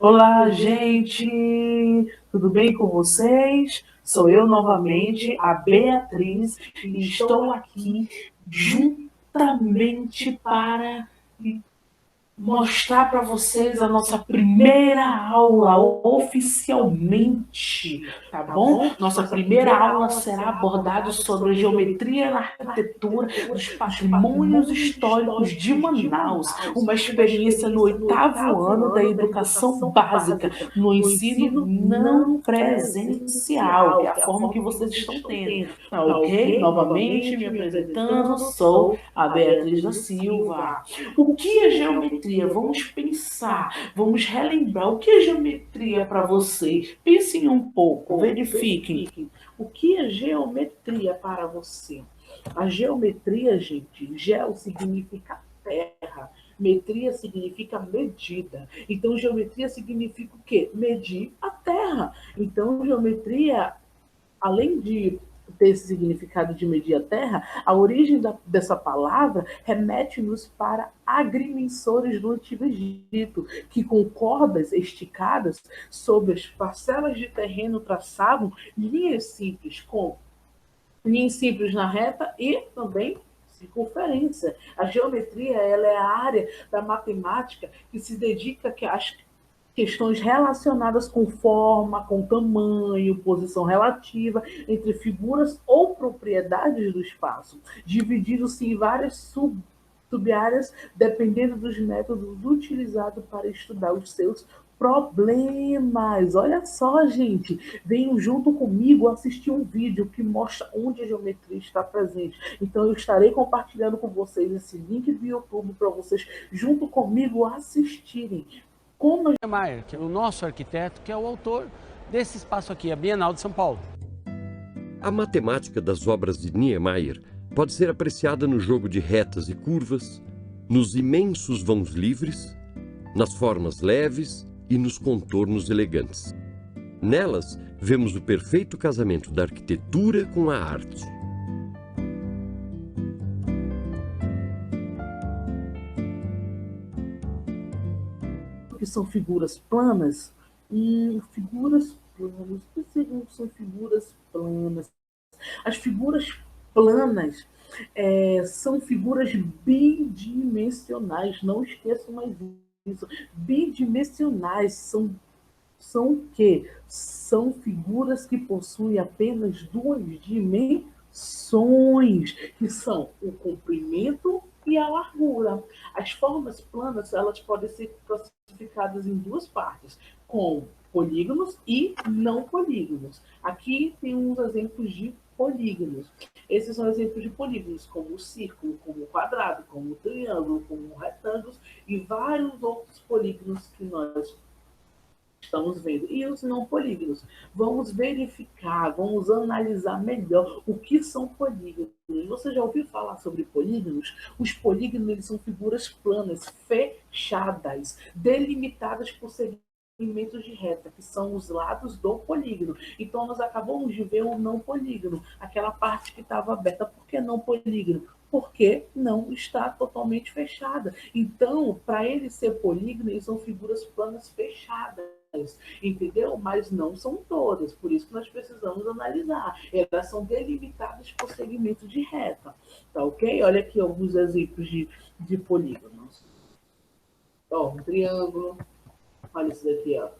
Olá, gente! Tudo bem com vocês? Sou eu novamente, a Beatriz, e estou aqui juntamente para mostrar para vocês a nossa primeira aula oficialmente, tá bom? Nossa primeira aula será abordada sobre a geometria na arquitetura dos patrimônios históricos de Manaus, uma experiência no oitavo ano da educação básica, no ensino não presencial, que é a forma que vocês estão tendo, tá ok? Novamente me apresentando, sou a Beatriz da Silva. O que é geometria? Vamos pensar, vamos relembrar. O que é geometria para você? Pensem um pouco, verifiquem. O que é geometria para você? A geometria, gente, geo significa terra. Metria significa medida. Então, geometria significa o quê? Medir a terra. Então, geometria, além de ter esse significado de medir a terra, a origem dessa palavra remete-nos para agrimensores do Antigo Egito, que com cordas esticadas sobre as parcelas de terreno traçavam linhas simples na reta e também circunferência. A geometria, ela é a área da matemática que se dedica às questões relacionadas com forma, com tamanho, posição relativa entre figuras ou propriedades do espaço, dividindo-se em várias sub-áreas, dependendo dos métodos utilizados para estudar os seus problemas. Olha só, gente, venham junto comigo assistir um vídeo que mostra onde a geometria está presente. Então eu estarei compartilhando com vocês esse link do YouTube para vocês junto comigo assistirem. Como Niemeyer, que é o nosso arquiteto, que é o autor desse espaço aqui, a Bienal de São Paulo. A matemática das obras de Niemeyer pode ser apreciada no jogo de retas e curvas, nos imensos vãos livres, nas formas leves e nos contornos elegantes. Nelas, vemos o perfeito casamento da arquitetura com a arte. Que são figuras planas? Figuras planas. O que são figuras planas? As figuras planas são figuras bidimensionais. Não esqueçam mais isso. Bidimensionais são o quê? São figuras que possuem apenas duas dimensões, que são o comprimento e a largura. As formas planas, elas podem ser classificadas em duas partes, com polígonos e não polígonos. Aqui tem uns exemplos de polígonos. Esses são exemplos de polígonos, como o círculo, como o quadrado, como o triângulo, como o retângulo e vários outros polígonos que nós estamos vendo. E os não polígonos. Vamos verificar, vamos analisar melhor o que são polígonos. Você já ouviu falar sobre polígonos? Os polígonos, eles são figuras planas, fechadas, delimitadas por segmentos de reta, que são os lados do polígono. Então, nós acabamos de ver um não polígono, aquela parte que estava aberta. Por que não polígono? Porque não está totalmente fechada. Então, para ele ser polígono, eles são figuras planas fechadas, entendeu? Mas não são todas, por isso que nós precisamos analisar. Elas são delimitadas por segmentos de reta, tá ok? Olha aqui alguns exemplos de polígonos. Ó, um triângulo, olha isso daqui, ó.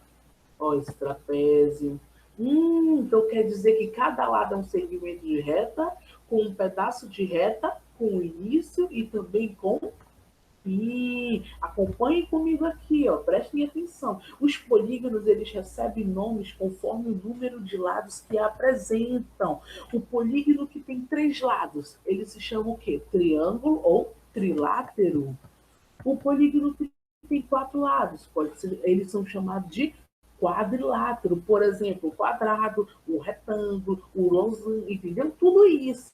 Ó, esse trapézio. Então quer dizer que cada lado é um segmento de reta, com um pedaço de reta, com início e também com fim. Acompanhem comigo aqui, ó, prestem atenção. Os polígonos, eles recebem nomes conforme o número de lados que apresentam. O polígono que tem 3 lados, ele se chama o quê? Triângulo ou trilátero. O polígono que tem 4 lados, eles são chamados de quadrilátero. Por exemplo, o quadrado, o retângulo, o losango, entendeu? Tudo isso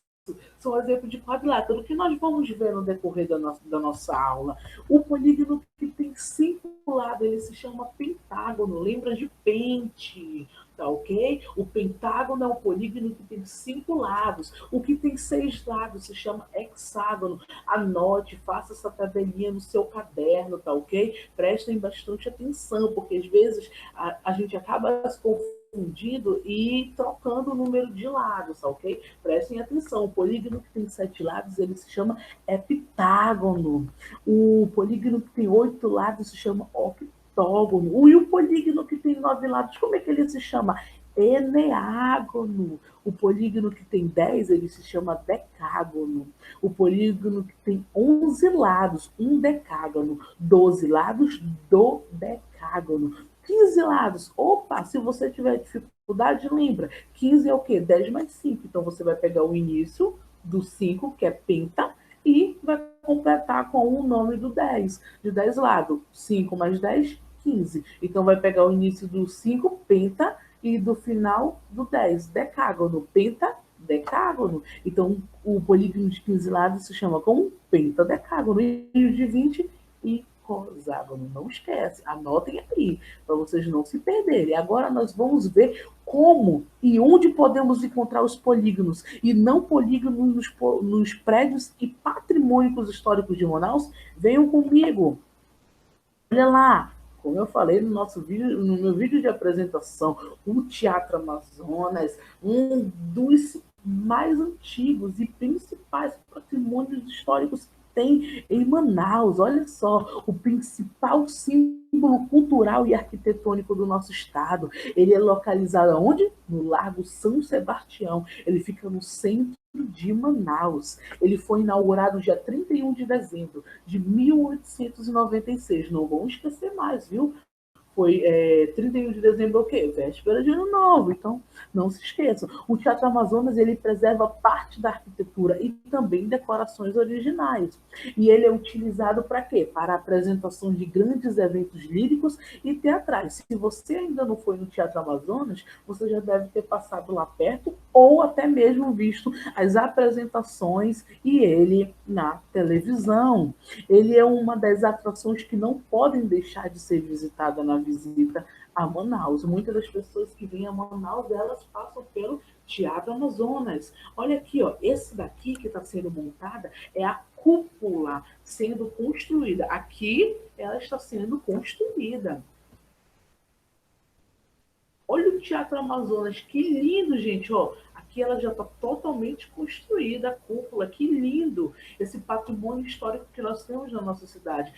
são exemplos de quadrilátero. O que nós vamos ver no decorrer da nossa aula? O polígono que tem 5 lados, ele se chama pentágono. Lembra de pente? Tá ok? O pentágono é um polígono que tem 5 lados. O que tem 6 lados se chama hexágono. Anote, faça essa tabelinha no seu caderno, tá ok? Prestem bastante atenção, porque às vezes a gente acaba se confundindo e trocando o número de lados, tá ok? Prestem atenção, o polígono que tem 7 lados, ele se chama heptágono. O polígono que tem 8 lados se chama octógono. E o polígono que tem 9 lados, como é que ele se chama? Eneágono. O polígono que tem 10, ele se chama decágono. O polígono que tem 11 lados, um decágono. 12 lados, dodecágono. 15 lados, opa, se você tiver dificuldade, lembra, 15 é o quê? 10 mais 5. Então, você vai pegar o início do 5, que é penta, e vai completar com o nome do 10, de 10 lados. 5 mais 10, 15. Então, vai pegar o início do 5, penta, e do final do 10, decágono. Penta, decágono. Então, o polígono de 15 lados se chama como pentadecágono. E o de 20, icoságono. Não esquece, anotem aí, para vocês não se perderem. Agora nós vamos ver como e onde podemos encontrar os polígonos e não polígonos nos prédios e patrimônios históricos de Manaus. Venham comigo. Olha lá, como eu falei no nosso vídeo, no meu vídeo de apresentação, o Teatro Amazonas, um dos mais antigos e principais patrimônios históricos que tem em Manaus. Olha só, o principal símbolo cultural e arquitetônico do nosso estado. Ele é localizado onde? No Largo São Sebastião. Ele fica no centro de Manaus. Ele foi inaugurado dia 31 de dezembro de 1896. Não vão esquecer mais, viu? Foi 31 de dezembro o quê? Véspera de Ano Novo. Então, não se esqueçam. O Teatro Amazonas, ele preserva parte da arquitetura e também decorações originais. E ele é utilizado para quê? Para a apresentação de grandes eventos líricos e teatrais. Se você ainda não foi no Teatro Amazonas, você já deve ter passado lá perto ou até mesmo visto as apresentações e ele na televisão. Ele é uma das atrações que não podem deixar de ser visitada na visita a Manaus. Muitas das pessoas que vêm a Manaus, elas passam pelo Teatro Amazonas. Olha aqui, ó, esse daqui que está sendo montada é a cúpula sendo construída. Aqui ela está sendo construída. Olha o Teatro Amazonas, que lindo, gente, ó. Aqui ela já está totalmente construída, a cúpula, que lindo esse patrimônio histórico que nós temos na nossa cidade.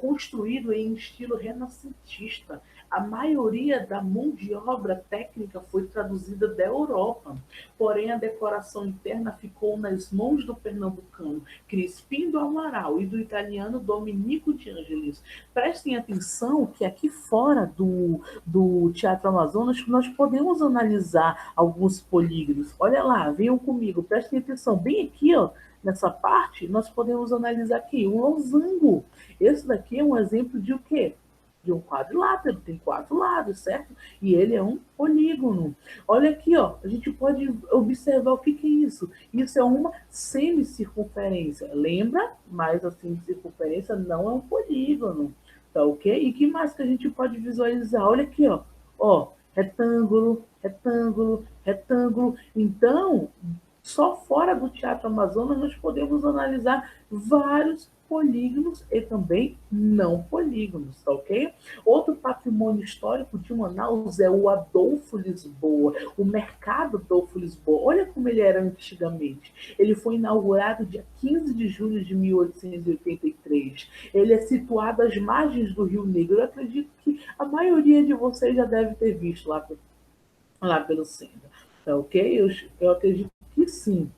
Construído em estilo renascentista. A maioria da mão de obra técnica foi traduzida da Europa, porém a decoração interna ficou nas mãos do pernambucano Crispim do Amaral e do italiano Domenico de Angelis. Prestem atenção que aqui fora do Teatro Amazonas nós podemos analisar alguns polígonos. Olha lá, venham comigo, prestem atenção. Bem aqui, ó, nessa parte, nós podemos analisar aqui um losango. Esse daqui é um exemplo de o quê? De um quadrilátero, tem 4 lados, certo? E ele é um polígono. Olha aqui, ó, a gente pode observar o que é isso. Isso é uma semicircunferência. Lembra? Mas a semicircunferência não é um polígono, tá ok? E que mais que a gente pode visualizar? Olha aqui, ó, retângulo, retângulo, retângulo. Então, só fora do Teatro Amazonas nós podemos analisar vários polígonos e também não polígonos, tá ok? Outro patrimônio histórico de Manaus é o Adolfo Lisboa, o Mercado Adolfo Lisboa. Olha como ele era antigamente. Ele foi inaugurado dia 15 de julho de 1883. Ele é situado às margens do Rio Negro. Eu acredito que a maioria de vocês já deve ter visto lá pelo centro, tá ok? Eu acredito que sim.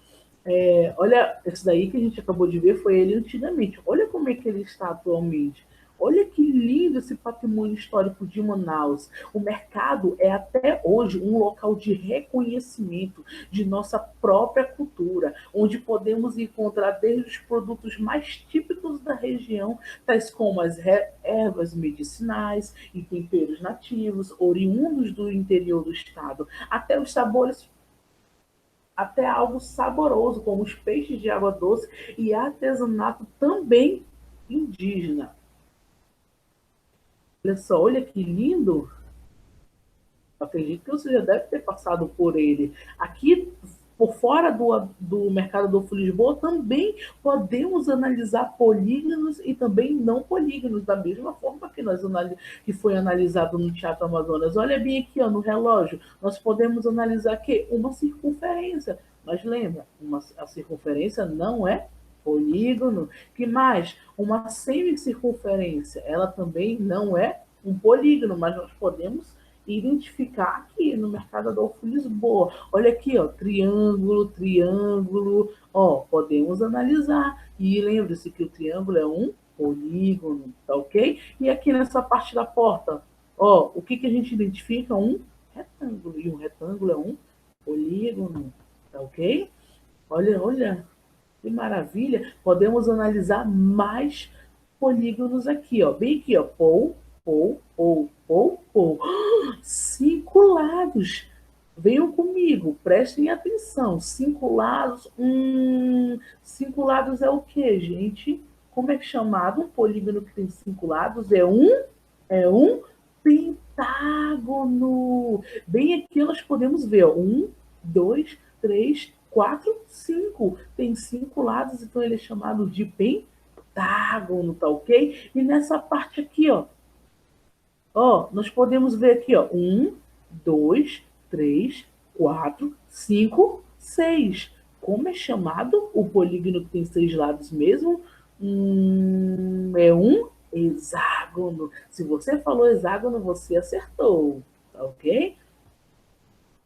Olha, esse daí que a gente acabou de ver foi ele antigamente. Olha como é que ele está atualmente. Olha que lindo esse patrimônio histórico de Manaus. O mercado é até hoje um local de reconhecimento de nossa própria cultura, onde podemos encontrar desde os produtos mais típicos da região, tais como as ervas medicinais e temperos nativos, oriundos do interior do estado, até algo saboroso, como os peixes de água doce e artesanato também indígena. Olha só, olha que lindo! Eu acredito que você já deve ter passado por ele. Aqui, por fora do Mercado Adolfo Lisboa, também podemos analisar polígonos e também não polígonos, da mesma forma que foi analisado no Teatro Amazonas. Olha bem aqui, ó, no relógio, nós podemos analisar aqui uma circunferência. Mas lembra, a circunferência não é polígono. Que mais? Uma semicircunferência, ela também não é um polígono, mas nós podemos identificar aqui no Mercado Adolfo Lisboa. Olha aqui, ó, triângulo, triângulo, ó, podemos analisar. E lembre-se que o triângulo é um polígono, tá ok? E aqui nessa parte da porta, ó, o que a gente identifica? Um retângulo, e um retângulo é um polígono, tá ok? Olha, olha, que maravilha! Podemos analisar mais polígonos aqui, ó. Bem aqui, ó. Pou. 5 lados. Venham comigo, prestem atenção. 5 lados. 5 lados é o quê, gente? Como é chamado um polígono que tem 5 lados? É um pentágono. Bem aqui nós podemos ver, ó. 1, 2, 3, 4, 5. Tem 5 lados, então ele é chamado de pentágono, tá ok? E nessa parte aqui, ó, nós podemos ver aqui, ó, 1, 2, 3, 4, 5, 6. Como é chamado o polígono que tem 6 lados mesmo? É um hexágono. Se você falou hexágono, você acertou, tá ok?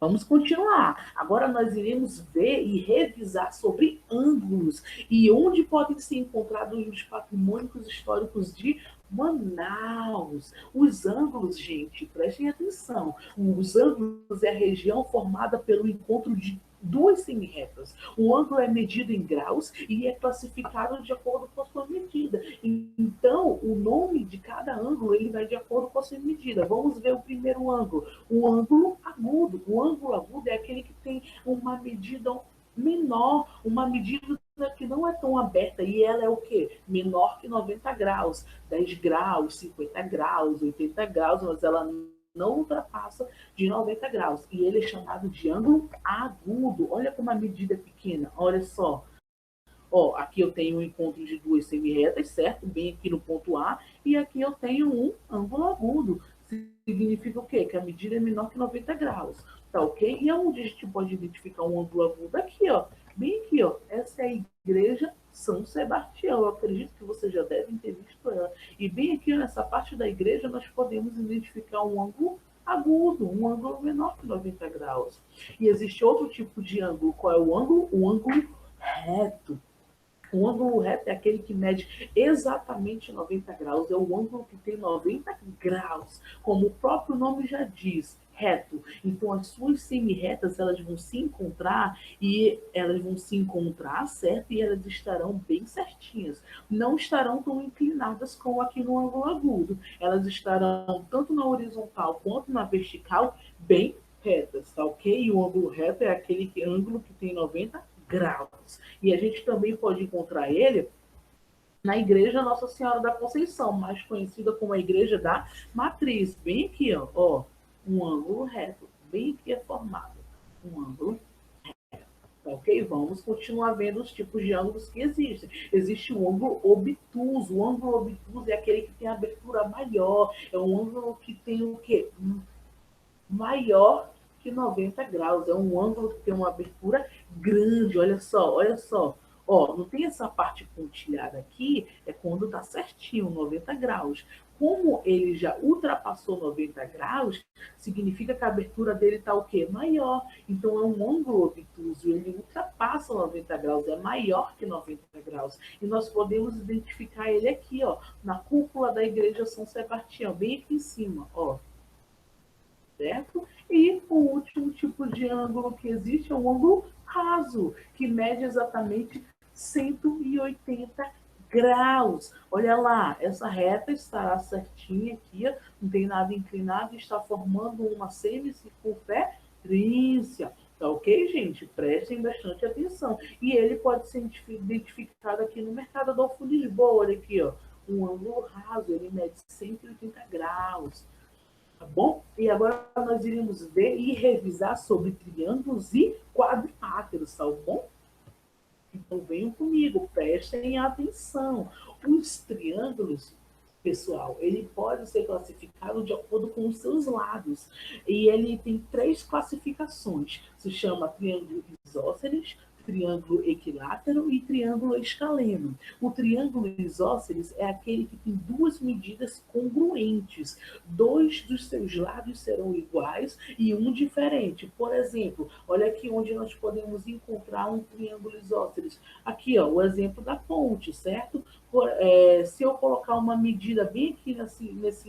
Vamos continuar. Agora nós iremos ver e revisar sobre ângulos e onde podem ser encontrados os patrimônios históricos de Manaus. Os ângulos, gente, prestem atenção. Os ângulos é a região formada pelo encontro de duas semi-retas. O ângulo é medido em graus e é classificado de acordo com a sua medida. Então, o nome de cada ângulo ele vai de acordo com a sua medida. Vamos ver o primeiro ângulo. O ângulo agudo. O ângulo agudo é aquele que tem uma medida menor, uma medida que não é tão aberta, e ela é o quê? Menor que 90 graus, 10 graus, 50 graus, 80 graus, mas ela não ultrapassa de 90 graus. E ele é chamado de ângulo agudo. Olha como a medida é pequena, olha só. Ó, aqui eu tenho um encontro de duas semi-retas, certo? Bem aqui no ponto A, e aqui eu tenho um ângulo agudo. Significa o quê? Que a medida é menor que 90 graus, tá ok? E aonde a gente pode identificar um ângulo agudo? Aqui, ó, bem aqui, ó. Essa é a igreja São Sebastião. Eu acredito que vocês já devem ter visto ela. E bem aqui nessa parte da igreja nós podemos identificar um ângulo agudo, um ângulo menor que 90 graus. E existe outro tipo de ângulo. Qual é o ângulo? O ângulo reto. O ângulo reto é aquele que mede exatamente 90 graus, é o ângulo que tem 90 graus, como o próprio nome já diz, reto. Então, as suas semi-retas, elas vão se encontrar certo? E elas estarão bem certinhas. Não estarão tão inclinadas como aqui no ângulo agudo. Elas estarão tanto na horizontal quanto na vertical bem retas, tá ok? E o ângulo reto é aquele ângulo que tem 90 graus. E a gente também pode encontrar ele na Igreja Nossa Senhora da Conceição, mais conhecida como a Igreja da Matriz. Bem aqui, ó, um ângulo reto, bem aqui é formado um ângulo reto, tá ok? Vamos continuar vendo os tipos de ângulos que existem. Existe o ângulo obtuso. O ângulo obtuso é aquele que tem a abertura maior, é um ângulo que tem o quê? Maior que 90 graus. É um ângulo que tem uma abertura grande. Olha só, olha só. Ó, não tem essa parte pontilhada aqui, é quando está certinho, 90 graus. Como ele já ultrapassou 90 graus, significa que a abertura dele está o quê? Maior. Então é um ângulo obtuso, ele ultrapassa 90 graus, é maior que 90 graus. E nós podemos identificar ele aqui, ó, na cúpula da Igreja São Sebastião, bem aqui em cima, ó. Certo? E o último tipo de ângulo que existe é o ângulo raso, que mede exatamente 180 graus. Olha lá, essa reta estará certinha aqui, não tem nada inclinado, está formando uma semicircunferência. Tá ok, gente? Prestem bastante atenção. E ele pode ser identificado aqui no Mercado Adolfo Lisboa. Olha aqui, ó, um ângulo raso, ele mede 180 graus. Tá bom? E agora nós iremos ver e revisar sobre triângulos e quadriláteros, tá bom? Então venham comigo, prestem atenção. Os triângulos, pessoal, ele pode ser classificado de acordo com os seus lados. E ele tem três classificações. Se chama triângulo isósceles, triângulo equilátero e triângulo escaleno. O triângulo isósceles é aquele que tem duas medidas congruentes. Dois dos seus lados serão iguais e um diferente. Por exemplo, olha aqui onde nós podemos encontrar um triângulo isósceles. Aqui, ó, o exemplo da ponte, certo? Se eu colocar uma medida bem aqui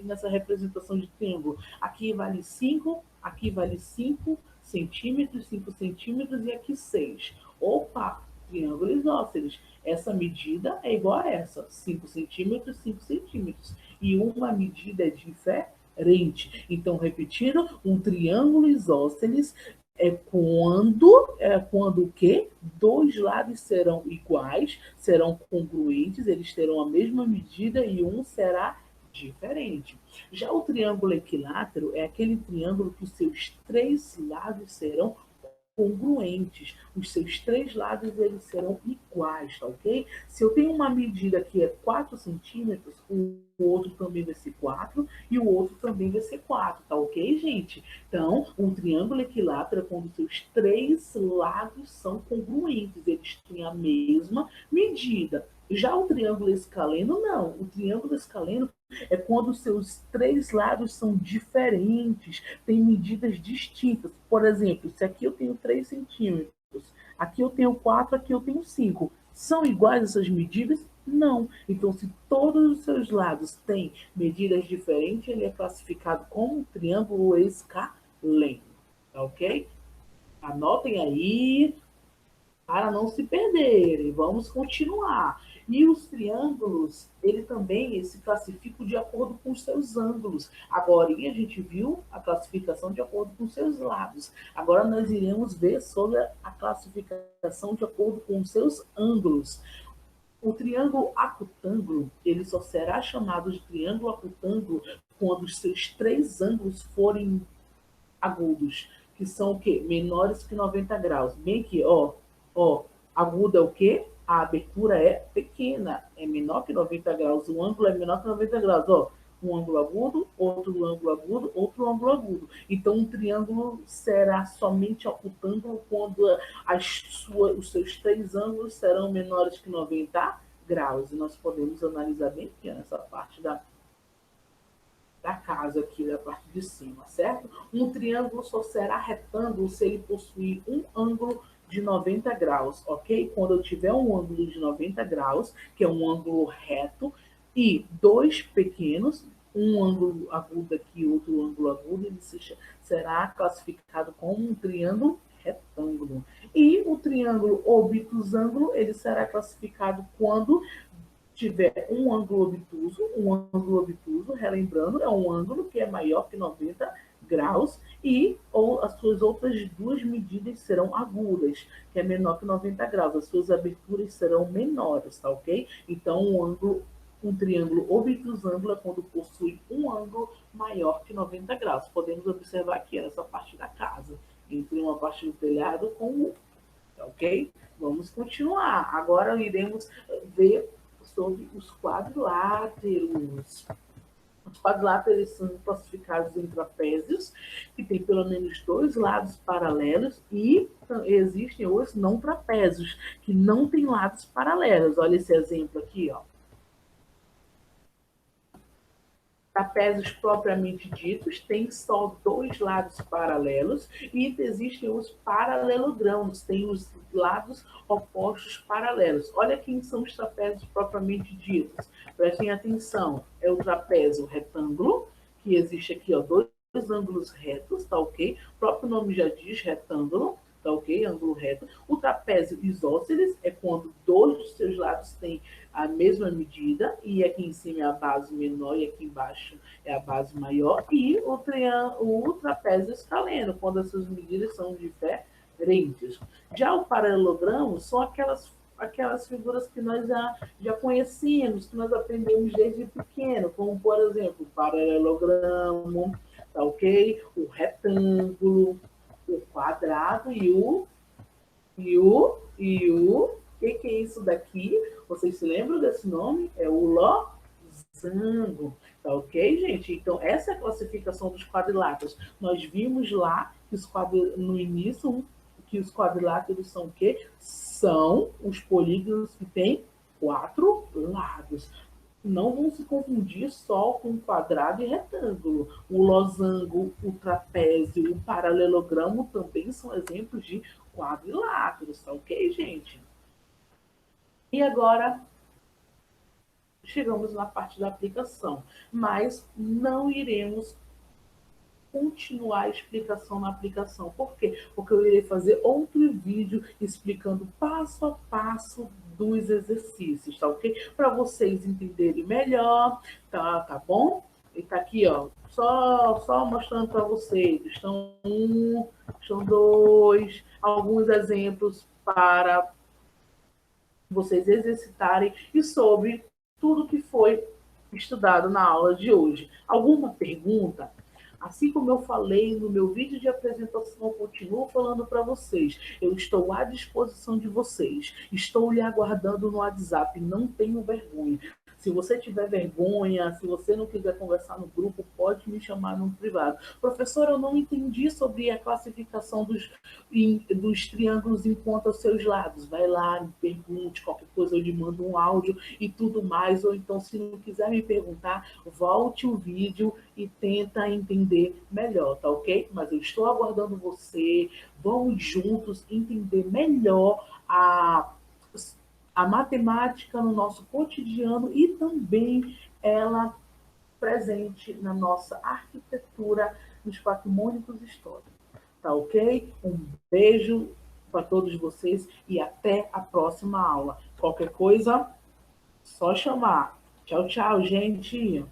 nessa representação de triângulo, aqui vale 5, aqui vale 5 centímetros, 5 centímetros e aqui 6. Opa, triângulo isósceles. Essa medida é igual a essa, 5 centímetros, 5 centímetros. E uma medida é diferente. Então, repetindo, um triângulo isósceles quando o quê? Dois lados serão iguais, serão congruentes, eles terão a mesma medida e um será diferente. Já o triângulo equilátero é aquele triângulo que os seus três lados serão congruentes. Os seus três lados eles serão iguais, tá ok? Se eu tenho uma medida que é 4 centímetros, o outro também vai ser 4 e o outro também vai ser 4, tá ok, gente? Então, um triângulo equilátero é quando os seus três lados são congruentes, eles têm a mesma medida. Já o triângulo escaleno, não. O triângulo escaleno é quando os seus três lados são diferentes, têm medidas distintas. Por exemplo, se aqui eu tenho 3 centímetros, aqui eu tenho 4, aqui eu tenho 5. São iguais essas medidas? Não. Então, se todos os seus lados têm medidas diferentes, ele é classificado como um triângulo escaleno. Tá ok? Anotem aí para não se perderem. Vamos continuar. E os triângulos, ele também se classificam de acordo com os seus ângulos. Agora, a gente viu a classificação de acordo com os seus lados. Agora nós iremos ver sobre a classificação de acordo com os seus ângulos. O triângulo acutângulo, ele só será chamado de triângulo acutângulo quando os seus três ângulos forem agudos, que são o quê? Menores que 90 graus. Bem aqui, ó, agudo é o quê? A abertura é pequena, é menor que 90 graus, o ângulo é menor que 90 graus, ó. Um ângulo agudo, outro ângulo agudo, outro ângulo agudo. Então, um triângulo será somente acutângulo quando os seus três ângulos serão menores que 90 graus. E nós podemos analisar bem aqui nessa parte da casa aqui, da parte de cima, certo? Um triângulo só será retângulo se ele possuir um ângulo de 90 graus, ok? Quando eu tiver um ângulo de 90 graus, que é um ângulo reto, e dois pequenos, um ângulo agudo aqui, outro ângulo agudo, ele será classificado como um triângulo retângulo. E o triângulo obtusângulo, ele será classificado quando tiver um ângulo obtuso, relembrando, é um ângulo que é maior que 90 graus e ou as suas outras duas medidas serão agudas, que é menor que 90 graus, as suas aberturas serão menores, tá ok? Então, um triângulo obtusângulo é quando possui um ângulo maior que 90 graus. Podemos observar aqui nessa parte da casa, entre uma parte do telhado com o outro, tá ok? Vamos continuar. Agora iremos ver sobre os quadriláteros. Os quadriláteros são classificados em trapézios, que tem pelo menos dois lados paralelos, e existem os não trapézios, que não têm lados paralelos. Olha esse exemplo aqui, ó. Trapézios propriamente ditos têm só dois lados paralelos e existem os paralelogramos, tem os lados opostos paralelos. Olha quem são os trapézios propriamente ditos. Prestem atenção. É o trapézio retângulo, que existe aqui, ó, dois ângulos retos, tá ok? O próprio nome já diz retângulo, tá ok? Ângulo reto. O trapézio isósceles é quando dois dos seus lados têm a mesma medida, e aqui em cima é a base menor e aqui embaixo é a base maior. E o trapézio escaleno, quando as suas medidas são diferentes. Já o paralelogramo são aquelas figuras que nós já conhecemos, que nós aprendemos desde pequeno, como, por exemplo, paralelogramo, tá ok? O retângulo, o quadrado que é isso daqui? Vocês se lembram desse nome? É o losango, tá ok, gente? Então, essa é a classificação dos quadriláteros. Nós vimos lá que no início que os quadriláteros são o quê? São os polígonos que têm 4 lados. Não vão se confundir só com quadrado e retângulo. O losango, o trapézio, o paralelogramo também são exemplos de quadriláteros, tá ok, gente? E agora chegamos na parte da aplicação, mas não iremos continuar a explicação na aplicação. Por quê? Porque eu irei fazer outro vídeo explicando passo a passo dos exercícios, tá ok? Para vocês entenderem melhor, tá bom? E tá aqui, ó, só mostrando para vocês. Estão 1, estão 2, alguns exemplos para vocês exercitarem e sobre tudo que foi estudado na aula de hoje. Alguma pergunta? Assim como eu falei no meu vídeo de apresentação, eu continuo falando para vocês. Eu estou à disposição de vocês. Estou lhe aguardando no WhatsApp. Não tenho vergonha. Se você tiver vergonha, se você não quiser conversar no grupo, pode me chamar no privado. Professor, eu não entendi sobre a classificação dos triângulos enquanto aos seus lados. Vai lá, me pergunte, qualquer coisa eu lhe mando um áudio e tudo mais. Ou então, se não quiser me perguntar, volte o vídeo e tenta entender melhor, tá ok? Mas eu estou aguardando você. Vamos juntos entender melhor a matemática no nosso cotidiano e também ela presente na nossa arquitetura dos patrimônios históricos. Tá ok? Um beijo para todos vocês e até a próxima aula. Qualquer coisa, só chamar. Tchau, tchau, gente!